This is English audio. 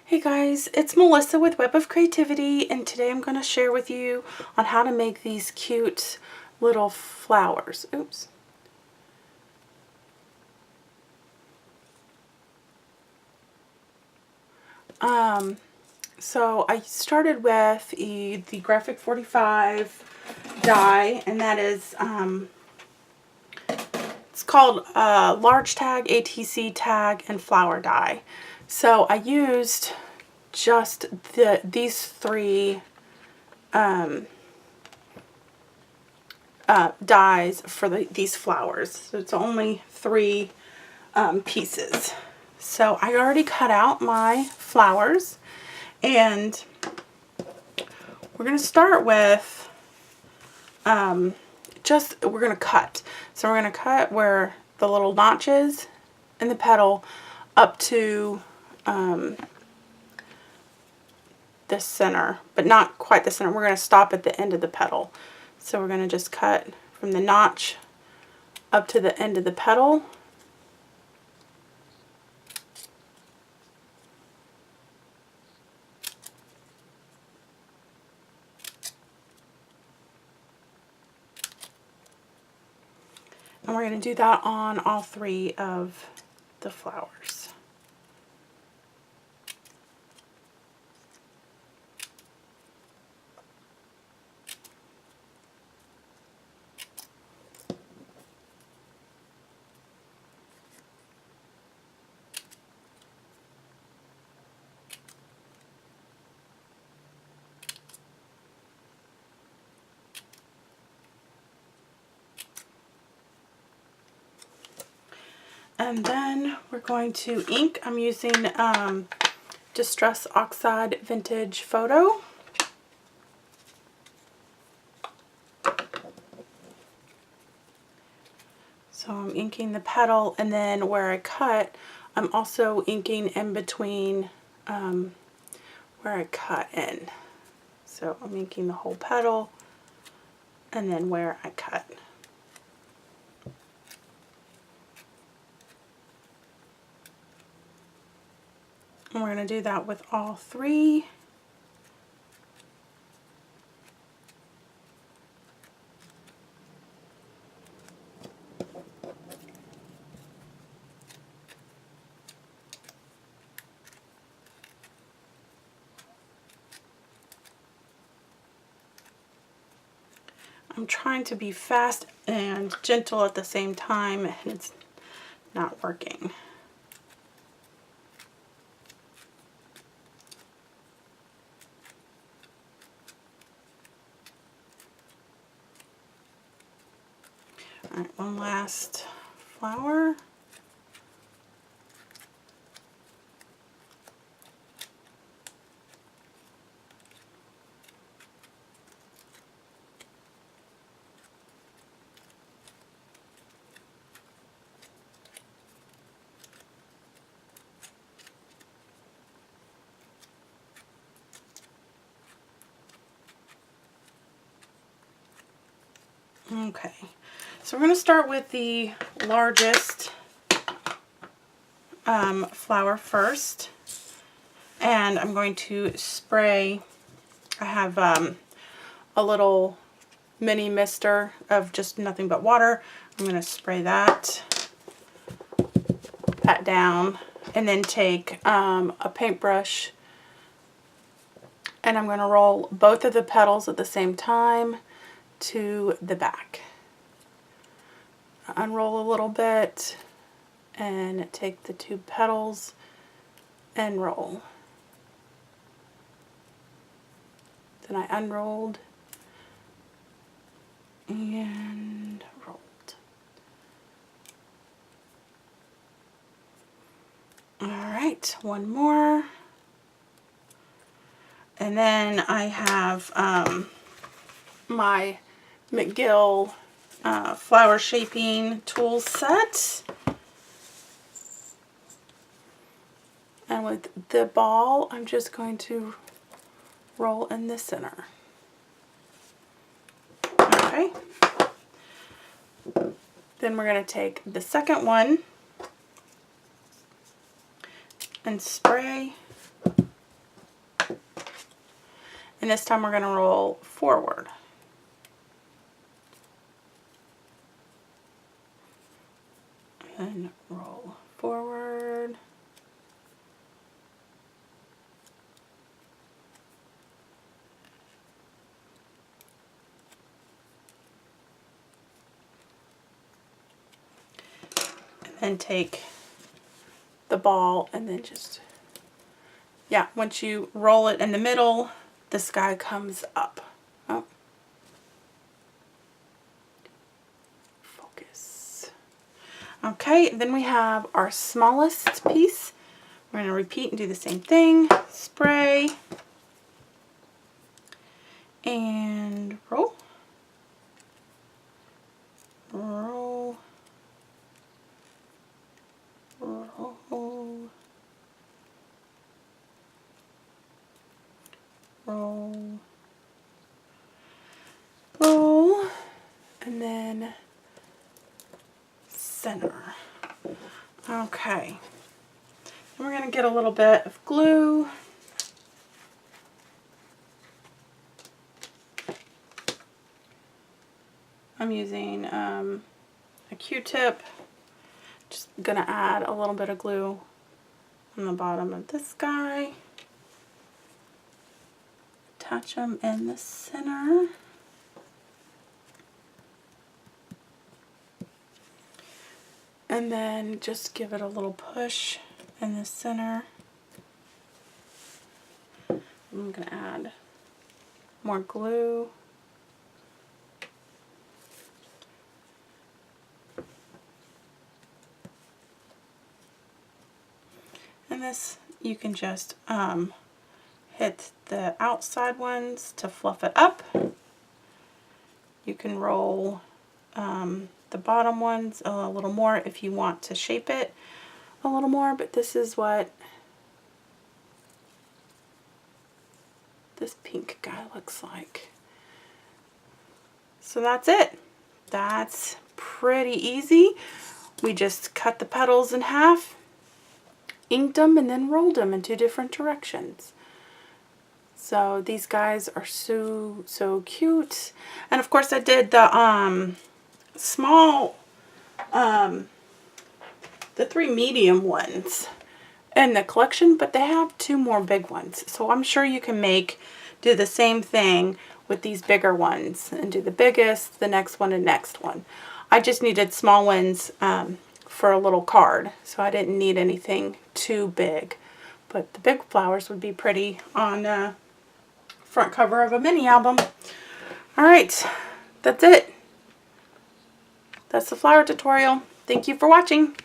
Hey guys, it's Melissa with Web of Creativity, and today I'm going to share with you on how to make these cute little flowers. Oops. So I started with the Graphic 45 die, and that is, it's called Large Tag, ATC Tag, and Flower Die. So I used just these three dies for these flowers. So it's only three pieces. So I already cut out my flowers, and we're going to start with we're going to cut. So we're going to cut where the little notches in the petal up to the center, but not quite the center. We're going to stop at the end of the petal. So we're going to just cut from the notch up to the end of the petal. And we're going to do that on all three of the flowers. And then we're going to ink. I'm using Distress Oxide Vintage Photo. So I'm inking the petal, and then where I cut, I'm also inking in between where I cut in. So I'm inking the whole petal and then where I cut. And we're going to do that with all three. I'm trying to be fast and gentle at the same time, and it's not working. Alright, one last flower. Okay, so we're going to start with the largest flower first, and I'm going to spray. I have a little mini mister of just nothing but water. I'm going to spray that, pat down, and then take a paintbrush, and I'm going to roll both of the petals at the same time to the back. Unroll a little bit and take the two petals and roll. Then I unrolled and rolled. Alright, one more. And then I have my McGill flower shaping tool set. And with the ball, I'm just going to roll in the center. Okay. Then we're going to take the second one and spray And this time we're going to roll forward. And roll forward. And then take the ball and then just, yeah, once you roll it in the middle, the sky comes up. Oh. Focus. Okay, then we have our smallest piece. We're going to repeat and do the same thing. Spray. And roll. Roll. Roll. Roll. Roll. And then center. Okay. And we're going to get a little bit of glue. I'm using a Q-tip. Just going to add a little bit of glue on the bottom of this guy. Attach them in the center. And then just give it a little push in the center. I'm going to add more glue. And this, you can just hit the outside ones to fluff it up. You can roll the bottom ones a little more if you want to shape it a little more, but this is what this pink guy looks like. So that's it. That's pretty easy. We just cut the petals in half, inked them, and then rolled them in 2 different directions. So these guys are so cute. And of course I did the small, the 3 medium ones in the collection, but they have 2 more big ones. So I'm sure you can do the same thing with these bigger ones and do the biggest, the next one, and next one. I just needed small ones for a little card, so I didn't need anything too big. But the big flowers would be pretty on front cover of a mini album. Alright, that's it. That's the flower tutorial. Thank you for watching.